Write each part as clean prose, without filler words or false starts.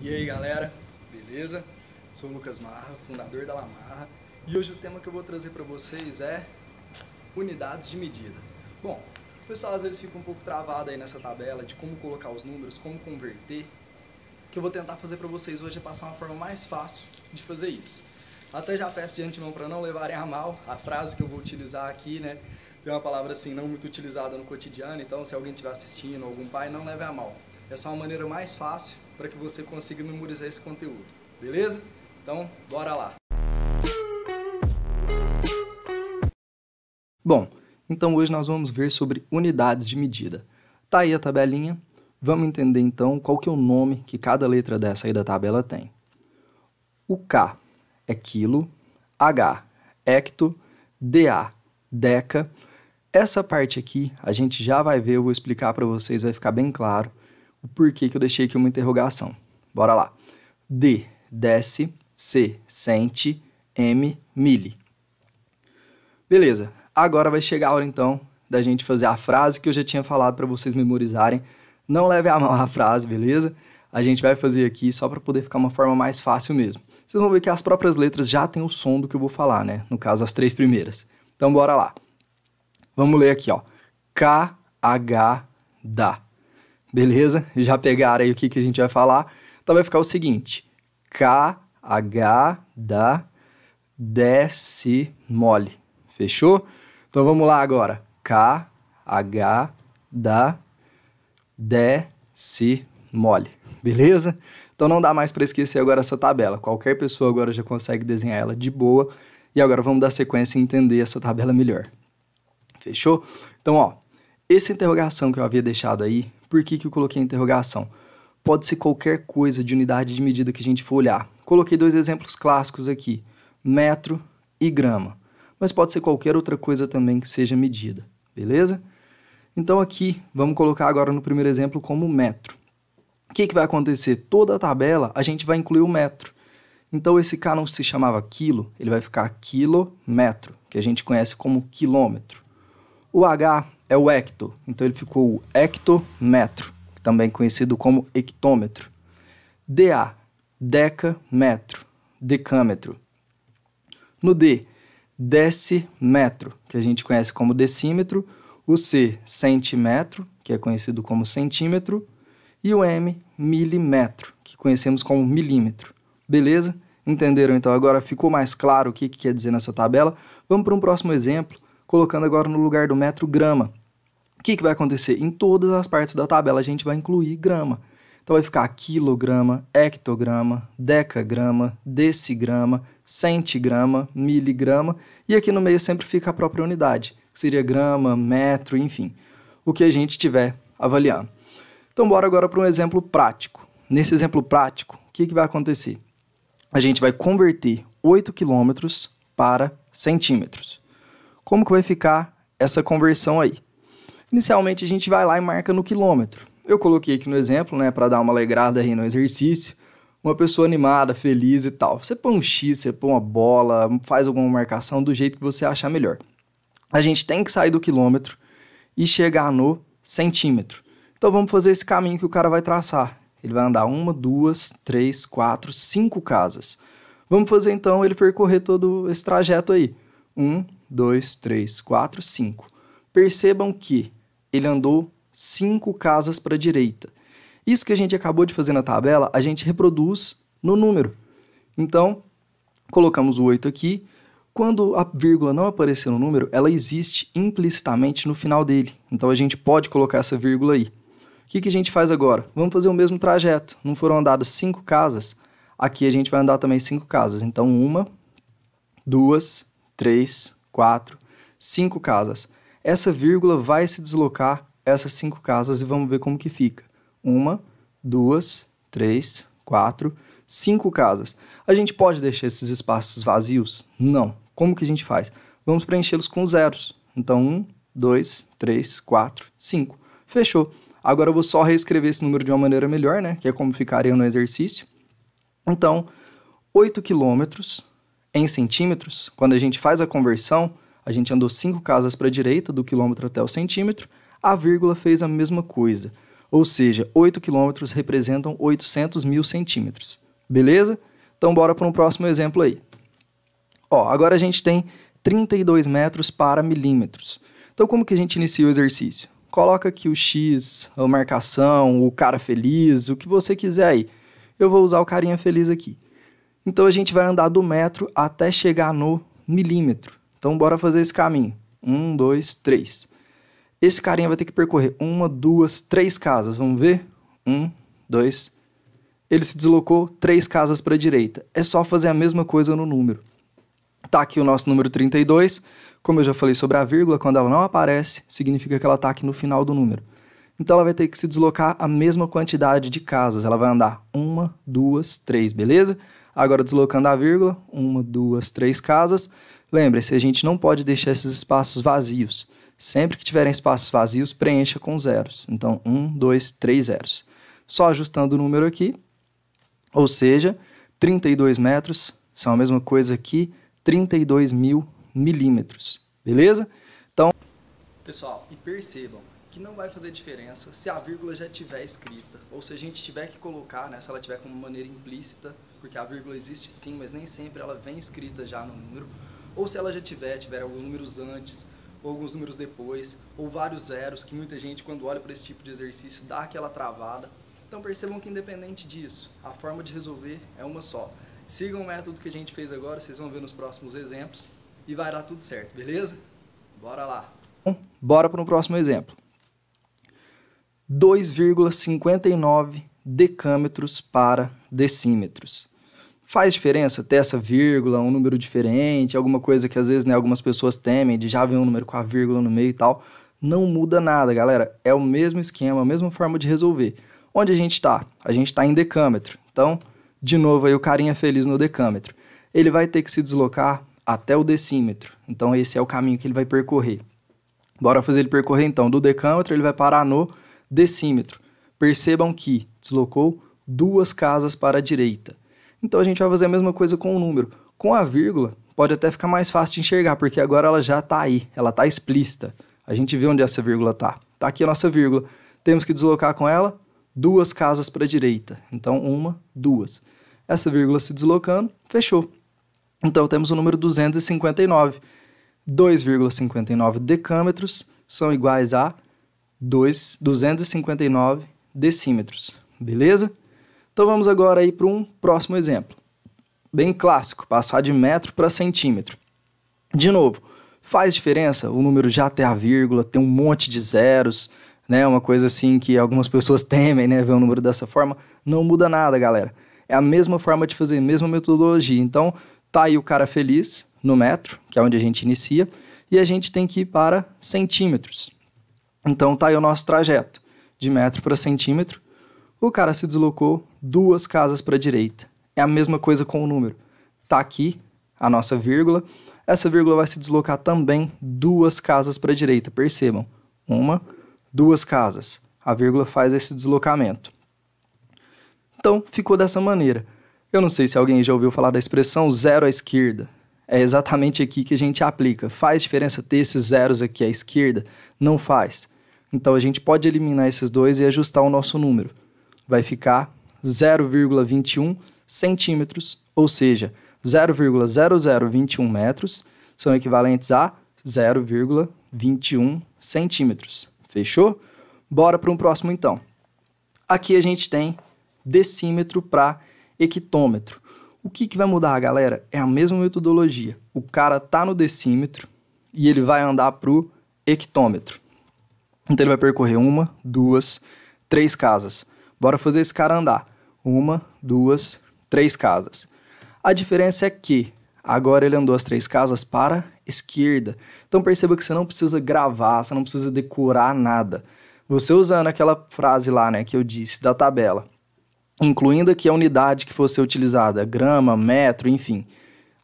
E aí galera, beleza? Sou o Lucas Marra, fundador da Lamarra, e hoje o tema que eu vou trazer para vocês é unidades de medida. Bom, o pessoal às vezes fica um pouco travado aí nessa tabela de como colocar os números, como converter. O que eu vou tentar fazer para vocês hoje é passar uma forma mais fácil de fazer isso. Até já peço de antemão para não levarem a mal a frase que eu vou utilizar aqui, né? Tem uma palavra assim não muito utilizada no cotidiano, então se alguém estiver assistindo, algum pai, não leve a mal. É só uma maneira mais fácil para que você consiga memorizar esse conteúdo, beleza? Então, bora lá! Bom, então hoje nós vamos ver sobre unidades de medida. Tá aí a tabelinha, vamos entender então qual que é o nome que cada letra dessa aí da tabela tem. O K é quilo, H, hecto, DA, deca. Essa parte aqui a gente já vai ver, eu vou explicar para vocês, vai ficar bem claro o porquê que eu deixei aqui uma interrogação. Bora lá. D, dece, C, cente, M, mili. Beleza, agora vai chegar a hora então da gente fazer a frase que eu já tinha falado para vocês memorizarem. Não leve a mal a frase, beleza? A gente vai fazer aqui só para poder ficar uma forma mais fácil mesmo. Vocês vão ver que as próprias letras já têm o som do que eu vou falar, né? No caso, as três primeiras. Então, bora lá. Vamos ler aqui, ó. K, H, dá. Beleza? Já pegaram aí o que a gente vai falar? Então vai ficar o seguinte. K, H, dá, desce, mole. Fechou? Então vamos lá agora. K, H, dá, desce, mole. Beleza? Então não dá mais para esquecer agora essa tabela. Qualquer pessoa agora já consegue desenhar ela de boa. E agora vamos dar sequência e entender essa tabela melhor. Fechou? Então, ó, essa interrogação que eu havia deixado aí, por que eu coloquei a interrogação? Pode ser qualquer coisa de unidade de medida que a gente for olhar. Coloquei dois exemplos clássicos aqui, metro e grama. Mas pode ser qualquer outra coisa também que seja medida, beleza? Então aqui, vamos colocar agora no primeiro exemplo como metro. O que vai acontecer? Toda a tabela a gente vai incluir o metro. Então esse K não se chamava quilo, ele vai ficar quilômetro, que a gente conhece como quilômetro. O H é o hecto, então ele ficou o hectômetro, também conhecido como hectômetro. DA, decâmetro, decâmetro. No D, decímetro, que a gente conhece como decímetro. O C, centímetro, que é conhecido como centímetro. E o M, milímetro, que conhecemos como milímetro. Beleza? Entenderam? Então agora ficou mais claro o que quer dizer nessa tabela. Vamos para um próximo exemplo, colocando agora no lugar do metro grama. O que vai acontecer? Em todas as partes da tabela a gente vai incluir grama. Então vai ficar quilograma, hectograma, decagrama, decigrama, centigrama, miligrama. E aqui no meio sempre fica a própria unidade, que seria grama, metro, enfim, o que a gente estiver avaliando. Então bora agora para um exemplo prático. Nesse exemplo prático, o que vai acontecer? A gente vai converter 8 quilômetros para centímetros. Como que vai ficar essa conversão aí? Inicialmente a gente vai lá e marca no quilômetro. Eu coloquei aqui no exemplo, né, para dar uma alegrada aí no exercício, uma pessoa animada, feliz e tal. Você põe um X, você põe uma bola, faz alguma marcação do jeito que você achar melhor. A gente tem que sair do quilômetro e chegar no centímetro. Então vamos fazer esse caminho que o cara vai traçar. Ele vai andar 1, 2, 3, 4, 5 casas. Vamos fazer então ele percorrer todo esse trajeto aí. 1, 2, 3, 4, 5. Percebam que ele andou 5 casas para a direita. Isso que a gente acabou de fazer na tabela, a gente reproduz no número. Então, colocamos o 8 aqui. Quando a vírgula não aparecer no número, ela existe implicitamente no final dele. Então, a gente pode colocar essa vírgula aí. O que a gente faz agora? Vamos fazer o mesmo trajeto. Não foram andadas 5 casas? Aqui a gente vai andar também 5 casas. Então, 1, 2, 3, 4, 5 casas. Essa vírgula vai se deslocar essas 5 casas e vamos ver como que fica. 1, 2, 3, 4, 5 casas. A gente pode deixar esses espaços vazios? Não. Como que a gente faz? Vamos preenchê-los com zeros. Então, 1, 2, 3, 4, 5. Fechou. Agora eu vou só reescrever esse número de uma maneira melhor, né? Que é como ficaria no exercício. Então, 8 quilômetros em centímetros, quando a gente faz a conversão, a gente andou 5 casas para a direita, do quilômetro até o centímetro, a vírgula fez a mesma coisa. Ou seja, 8 quilômetros representam 800 mil centímetros. Beleza? Então, bora para um próximo exemplo aí. Ó, agora a gente tem 32 metros para milímetros. Então, como que a gente inicia o exercício? Coloca aqui o X, a marcação, o cara feliz, o que você quiser aí. Eu vou usar o carinha feliz aqui. Então, a gente vai andar do metro até chegar no milímetro. Então, bora fazer esse caminho. 1, 2, 3. Esse carinha vai ter que percorrer 1, 2, 3 casas. Vamos ver? 1, 2. Ele se deslocou 3 casas para a direita. É só fazer a mesma coisa no número. Tá aqui o nosso número 32. Como eu já falei sobre a vírgula, quando ela não aparece, significa que ela está aqui no final do número. Então, ela vai ter que se deslocar a mesma quantidade de casas. Ela vai andar 1, 2, 3, beleza? Agora, deslocando a vírgula, 1, 2, 3 casas. Lembre-se, a gente não pode deixar esses espaços vazios. Sempre que tiverem espaços vazios, preencha com zeros. Então, 1, 2, 3 zeros. Só ajustando o número aqui, ou seja, 32 metros são a mesma coisa que 32 mil milímetros. Beleza? Então, pessoal, e percebam que não vai fazer diferença se a vírgula já estiver escrita, ou se a gente tiver que colocar, né, se ela tiver como maneira implícita, porque a vírgula existe sim, mas nem sempre ela vem escrita já no número, ou se ela já tiver alguns números antes, ou alguns números depois, ou vários zeros, que muita gente, quando olha para esse tipo de exercício, dá aquela travada. Então percebam que, independente disso, a forma de resolver é uma só. Sigam o método que a gente fez agora, vocês vão ver nos próximos exemplos, e vai dar tudo certo, beleza? Bora lá! Bora para o próximo exemplo. 2,59 decâmetros para decímetros. Faz diferença ter essa vírgula, um número diferente, alguma coisa que às vezes, né, algumas pessoas temem de já ver um número com a vírgula no meio e tal. Não muda nada, galera. É o mesmo esquema, a mesma forma de resolver. Onde a gente está? A gente está em decâmetro. Então, de novo aí o carinha feliz no decâmetro. Ele vai ter que se deslocar até o decímetro. Então, esse é o caminho que ele vai percorrer. Bora fazer ele percorrer, então. Do decâmetro, ele vai parar no decímetro. Percebam que deslocou 2 casas para a direita. Então, a gente vai fazer a mesma coisa com o número. Com a vírgula, pode até ficar mais fácil de enxergar, porque agora ela já está aí, ela está explícita. A gente vê onde essa vírgula está. Está aqui a nossa vírgula. Temos que deslocar com ela 2 casas para a direita. Então, 1, 2. Essa vírgula se deslocando, fechou. Então, temos o número 259. 2,59 decâmetros são iguais a 259 decímetros. Beleza? Então, vamos agora aí para um próximo exemplo. Bem clássico, passar de metro para centímetro. De novo, faz diferença o número já ter a vírgula, ter um monte de zeros, né? Uma coisa assim que algumas pessoas temem, né? Ver um número dessa forma. Não muda nada, galera. É a mesma forma de fazer, a mesma metodologia. Então, tá aí o cara feliz no metro, que é onde a gente inicia, e a gente tem que ir para centímetros. Então, tá aí o nosso trajeto, de metro para centímetro. O cara se deslocou 2 casas para a direita. É a mesma coisa com o número. Tá aqui a nossa vírgula. Essa vírgula vai se deslocar também 2 casas para a direita. Percebam. 1, 2 casas. A vírgula faz esse deslocamento. Então, ficou dessa maneira. Eu não sei se alguém já ouviu falar da expressão zero à esquerda. É exatamente aqui que a gente aplica. Faz diferença ter esses zeros aqui à esquerda? Não faz. Então, a gente pode eliminar esses dois e ajustar o nosso número. Vai ficar 0,21 centímetros, ou seja, 0,0021 metros são equivalentes a 0,21 centímetros. Fechou? Bora para um próximo, então. Aqui a gente tem decímetro para hectômetro. O que vai mudar, galera? É a mesma metodologia. O cara tá no decímetro e ele vai andar para o hectômetro. Então, ele vai percorrer 1, 2, 3 casas. Bora fazer esse cara andar. 1, 2, 3 casas. A diferença é que agora ele andou as 3 casas para a esquerda. Então perceba que você não precisa gravar, você não precisa decorar nada. Você usando aquela frase lá, né, que eu disse da tabela, incluindo aqui a unidade que fosse utilizada, grama, metro, enfim,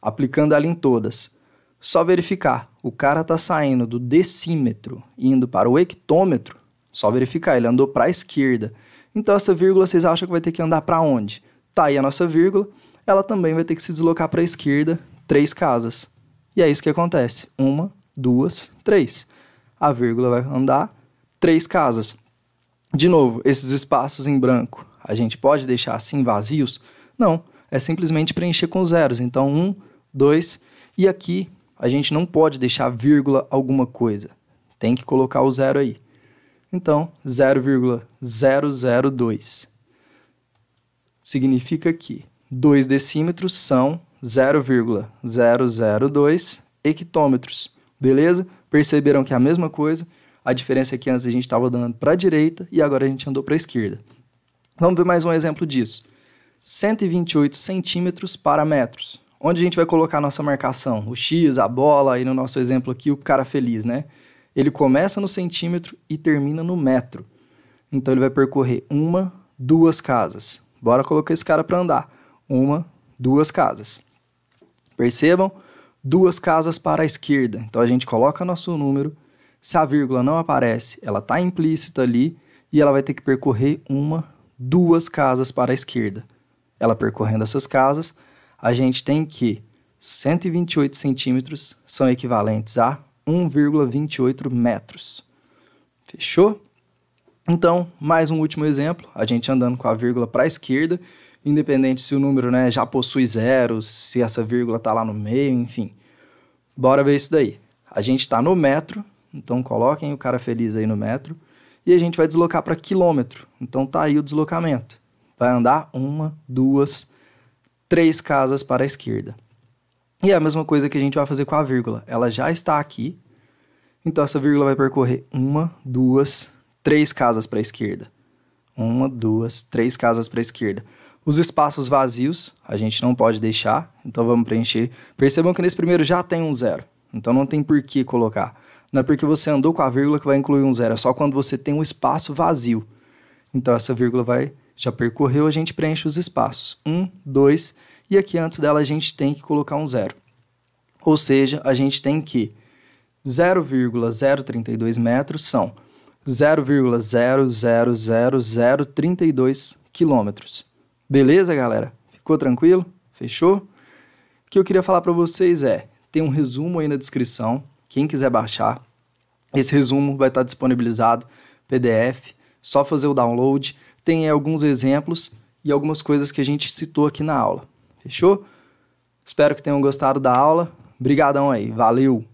aplicando ela em todas. Só verificar, o cara está saindo do decímetro e indo para o hectômetro, só verificar, ele andou para a esquerda. Então essa vírgula vocês acham que vai ter que andar para onde? Tá aí a nossa vírgula, ela também vai ter que se deslocar para a esquerda 3 casas. E é isso que acontece, 1, 2, 3. A vírgula vai andar 3 casas. De novo, esses espaços em branco, a gente pode deixar assim vazios? Não, é simplesmente preencher com zeros. Então, 1, 2, e aqui a gente não pode deixar vírgula alguma coisa. Tem que colocar o zero aí. Então, 0,002 significa que 2 decímetros são 0,002 hectômetros. Beleza? Perceberam que é a mesma coisa? A diferença é que antes a gente estava dando para a direita e agora a gente andou para a esquerda. Vamos ver mais um exemplo disso. 128 centímetros para metros. Onde a gente vai colocar a nossa marcação? O X, a bola, e no nosso exemplo aqui o cara feliz, né? Ele começa no centímetro e termina no metro. Então ele vai percorrer 1, 2 casas. Bora colocar esse cara para andar. 1, 2 casas. Percebam? 2 casas para a esquerda. Então a gente coloca nosso número. Se a vírgula não aparece, ela está implícita ali e ela vai ter que percorrer 1, 2 casas para a esquerda. Ela percorrendo essas casas, a gente tem que 128 centímetros são equivalentes a 1,28 metros. Fechou? Então, mais um último exemplo, a gente andando com a vírgula para a esquerda, independente se o número, né, já possui zeros, se essa vírgula está lá no meio, enfim. Bora ver isso daí. A gente está no metro, então coloquem o cara feliz aí no metro, e a gente vai deslocar para quilômetro. Então tá aí o deslocamento. Vai andar 1, 2, 3 casas para a esquerda. E é a mesma coisa que a gente vai fazer com a vírgula. Ela já está aqui, então essa vírgula vai percorrer 1, 2, 3 casas para a esquerda. 1, 2, 3 casas para a esquerda. Os espaços vazios a gente não pode deixar, então vamos preencher. Percebam que nesse primeiro já tem um zero, então não tem por que colocar. Não é porque você andou com a vírgula que vai incluir um zero, é só quando você tem um espaço vazio. Então essa vírgula já percorreu, a gente preenche os espaços. 1, 2, e aqui antes dela a gente tem que colocar um zero. Ou seja, a gente tem que 0,032 metros são 0,00032 quilômetros. Beleza, galera? Ficou tranquilo? Fechou? O que eu queria falar para vocês tem um resumo aí na descrição, quem quiser baixar. Esse resumo vai estar disponibilizado, PDF, só fazer o download. Tem alguns exemplos e algumas coisas que a gente citou aqui na aula. Fechou? Espero que tenham gostado da aula. Brigadão aí, valeu!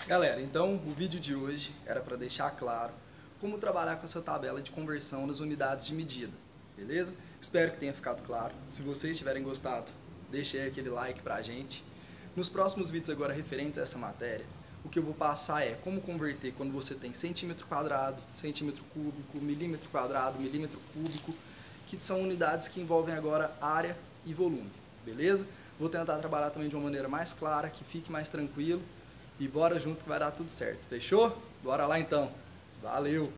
Galera, então o vídeo de hoje era para deixar claro como trabalhar com essa tabela de conversão nas unidades de medida, beleza? Espero que tenha ficado claro. Se vocês tiverem gostado, deixem aí aquele like pra gente. Nos próximos vídeos agora referentes a essa matéria, o que eu vou passar é como converter quando você tem centímetro quadrado, centímetro cúbico, milímetro quadrado, milímetro cúbico, que são unidades que envolvem agora área e volume, beleza? Vou tentar trabalhar também de uma maneira mais clara, que fique mais tranquilo. E bora junto que vai dar tudo certo, fechou? Bora lá então. Valeu!